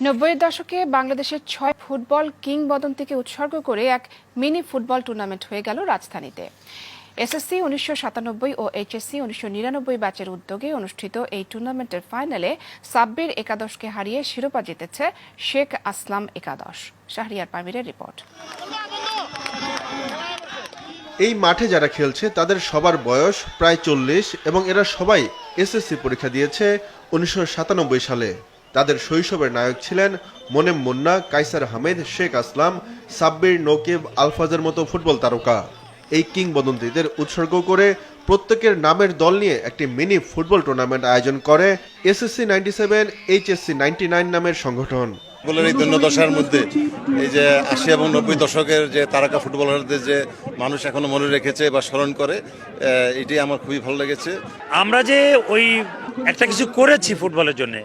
৯০-এর দশকে বাংলাদেশের ৬ ফুটবল কিংবদন্তিকে উৎসর্গ করে এক মিনি ফুটবল টুর্নামেন্ট হয়ে গেল রাজধানীতে। এসএসসি ১৯৯৭ ও এইচএসসি ১৯৯৯ ব্যাচের উদ্যোগে অনুষ্ঠিত এই টুর্নামেন্টের ফাইনালে সাব্বির একাদশকে হারিয়ে শিরোপা জিতেছে শেখ আসলাম একাদশ। শাহরিয়ার পারভীনের রিপোর্ট। এই মাঠে যারা খেলছে তাদের সবার বয়স প্রায় ৪০ এবং এরা সবাই এসএসসি পরীক্ষা দিয়েছে ১৯৯৭ সালে। তাদের শৈশবের নায়ক ছিলেন মোনেম মুন্না, কাইসার আহমেদ, শেখ আসলাম, সাব্বির, নকিব, আলফাজের মতো ফুটবল তারকা। এই কিংবদন্তিদের উৎসর্গ করে প্রত্যেকের নামের দল নিয়ে একটি মিনি ফুটবল টুর্নামেন্ট আয়োজন করে এসএসসি 97, এইচএসসি 99 নামের সংগঠন। ফুটবলের এই দশার মধ্যে এই যে ৮০ এবং ৯০ দশকের যে তারকা ফুটবলারদের যে মানুষ এখনো মনে রেখেছে বা স্মরণ করে, এটি আমার খুবই ভালো লেগেছে। আমরা যে ওই একটা কিছু করেছি ফুটবলের জন্য,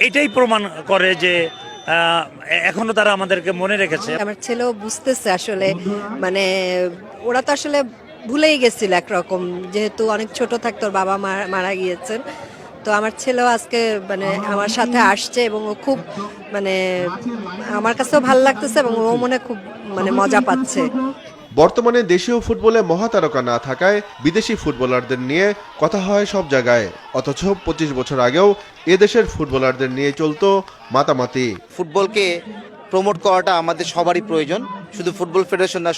এটাই প্রমাণ করে যে এখনো তারা আমাদেরকে মনে রেখেছে। আমার ছেলেও বুঝতেছে আসলে, মানে ওরা তো আসলে ভুলেই গেছিল একরকম, যেহেতু অনেক ছোট থাকতো, ওর বাবা মারা গিয়েছেন। তো আমার ছেলেও আজকে মানে আমার সাথে আসছে এবং ও খুব মানে আমার কাছেও ভালো লাগতেছে এবং ও মনে খুব মানে মজা পাচ্ছে। বর্তমানে দেশীয় ফুটবলে মহাতারকা না থাকায় বিদেশি ফুটবলারদের নিয়ে কথা হয় সব জায়গায়, অথচ ২৫ বছর আগেও এদেশের ফুটবলারদের নিয়ে চলতো মাতামাতি। ফুটবলকে প্রমোট করাটা আমাদের সবারই প্রয়োজন, শুধু ফুটবল ফেডারেশন না,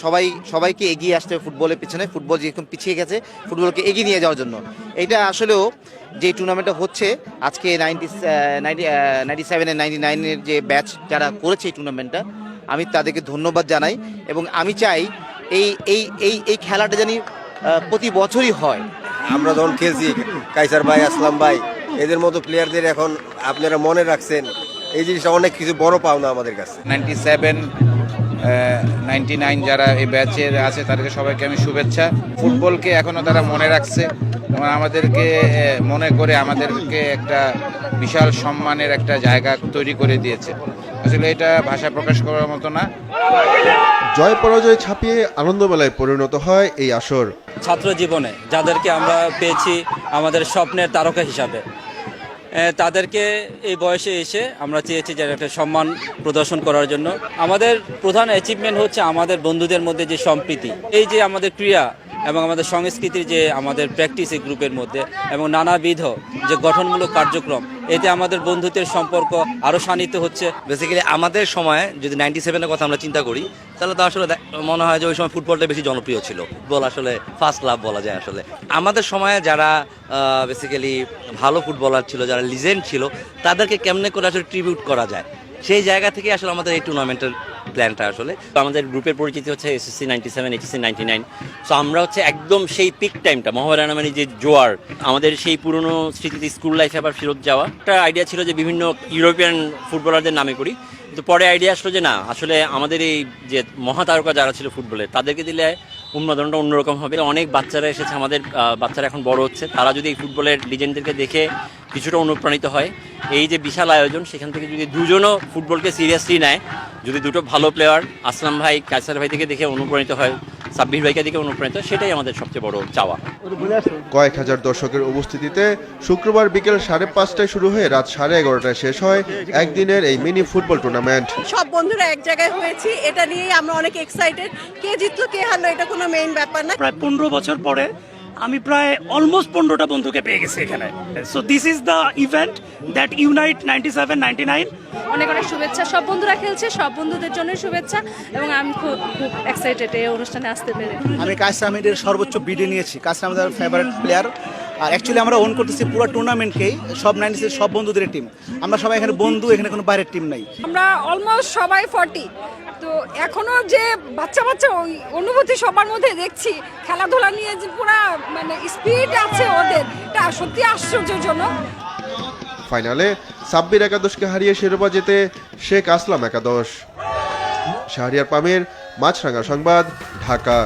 সবাইকে এগিয়ে আসতে হবে ফুটবলের পিছনে। ফুটবল যেরকম পিছিয়ে গেছে, ফুটবলকে এগিয়ে নিয়ে যাওয়ার জন্য এটা আসলেও যে টুর্নামেন্টটা হচ্ছে আজকে 97 এর 99-এর যে ব্যাচ যারা করেছে এই টুর্নামেন্টটা, আমি তাদেরকে ধন্যবাদ জানাই এবং আমি চাই এই খেলাটা জানি প্রতি বছরই হয়। আমরা যখন খেলছি, কাইসার ভাই, আসলাম ভাই, এদের মতো প্লেয়ারদের এখন আপনারা মনে রাখছেন, এই জিনিসটা অনেক কিছু বড় পাওনা আমাদের কাছে। 97, 99 যারা এই ব্যাচের আছে তাদেরকে সবাইকে আমি শুভেচ্ছা। ফুটবলকে এখনো তারা মনে রাখছে এবং আমাদেরকে মনে করে আমাদেরকে একটা বিশাল সম্মানের একটা জায়গা তৈরি করে দিয়েছে। আসলে এটা ভাষা প্রকাশ করার মতো না। জয় পরাজয় ছাপিয়ে আনন্দমেলায় পরিণত হয় এই আসর। ছাত্র জীবনে যাদেরকে আমরা পেয়েছি আমাদের স্বপ্নের তারকা হিসাবে, তাদেরকে এই বয়সে এসে আমরা চেয়েছি যে একটা সম্মান প্রদর্শন করার জন্য। আমাদের প্রধান অ্যাচিভমেন্ট হচ্ছে আমাদের বন্ধুদের মধ্যে যে সম্প্রীতি, এই যে আমাদের ক্রিয়া এবং আমাদের সংস্কৃতির যে আমাদের প্র্যাকটিস এই গ্রুপের মধ্যে এবং নানাবিধ যে গঠনমূলক কার্যক্রম, এতে আমাদের বন্ধুত্বের সম্পর্ক আরও শানিত হচ্ছে। বেসিক্যালি আমাদের সময় যদি 97-এর কথা আমরা চিন্তা করি, তাহলে তো আসলে মনে হয় যে ওই সময় ফুটবলটা বেশি জনপ্রিয় ছিল। ফুটবল আসলে ফার্স্ট লাভ বলা যায়। আসলে আমাদের সময়ে যারা বেসিক্যালি ভালো ফুটবলার ছিল, যারা লিজেন্ড ছিল, তাদেরকে কেমনে করে আসলে ট্রিবিউট করা যায়, সেই জায়গা থেকে আসলে আমাদের এই টুর্নামেন্টের প্ল্যানটা। আসলে আমাদের গ্রুপের পরিচিতি হচ্ছে এসএসসি 97, এইচএসসি 99। সো আমরা হচ্ছে একদম সেই পিক টাইমটা, মহাবারানা মানে যে জোয়ার, আমাদের সেই পুরনো স্মৃতিতে স্কুল লাইফে আবার ফেরত যাওয়া। একটা আইডিয়া ছিল যে বিভিন্ন ইউরোপিয়ান ফুটবলারদের নামে করি, কিন্তু পরে আইডিয়া আসলো যে না, আসলে আমাদের এই যে মহাতারকা যারা ছিল ফুটবলের, তাদেরকে দিলে উন্মাদনটা অন্যরকম হবে। অনেক বাচ্চারা এসেছে, আমাদের বাচ্চারা এখন বড় হচ্ছে, তারা যদি এই ফুটবলের লিজেন্ডদেরকে দেখে কিছুটা অনুপ্রাণিত হয়, এই যে বিশাল আয়োজন, সেখান থেকে যদি দুজনও ফুটবলকে সিরিয়াসলি নেয়, যদি দুটো ভালো প্লেয়ার আসলাম ভাই, কায়সার ভাই থেকে দেখে অনুপ্রাণিত হয়, সাব্বির ভাইকে দেখে অনুপ্রাণিত হয়, সেটাই আমাদের সবচেয়ে বড় চাওয়া। কয়েক হাজার দর্শকের উপস্থিতিতে শুক্রবার বিকেল 5:30টায় শুরু হয়ে রাত 11:30টায় শেষ হয় একদিনের এই মিনি ফুটবল টুর্নামেন্ট। সব বন্ধুরা এক জায়গায় হয়েছি, এটা নিয়েই আমরা অনেক এক্সাইটেড। কে জিতলো কে হারলো এটা কোনো মেইন ব্যাপার না। প্রায় 15 বছর পরে আমি প্রায় অলমোস্ট 15টা বন্ধুকে পেয়ে গেছি এখানে। So this is the event that unite 97, 99। অনেক অনেক শুভেচ্ছা, সব বন্ধুরা খেলছে, সব বন্ধুদের জন্য শুভেচ্ছা এবং আমি খুব এক্সাইটেড এই অনুষ্ঠানে আসতে পেরে। আমি কায়সার আহমেদের সর্বোচ্চ বিডে নিয়েছি। কায়সার আহমেদের ফেভারিট প্লেয়ার। আর অ্যাকচুয়ালি আমরা ওন করতেছি পুরো টুর্নামেন্টকেই, সব 96 সব বন্ধুদের টিম। আমরা সবাই এখানে বন্ধু, এখানে কোনো বাইরের টিম নাই। আমরা অলমোস্ট সবাই 40, তো এখনো যে বাচ্চা ওই অনুভূতি সবার মধ্যে দেখছি, খেলাধুলা নিয়ে যে পুরো মানে স্পিড আছে ওদের, এটা সত্যি আশ্চর্যজনক। ফাইনালে সাব্বির একাদশকে হারিয়ে শিরোপা জেতে শেখ আসলাম একাদশ। শাহরিয়ার পারভীন, মাছরাঙা সংবাদ, ঢাকা।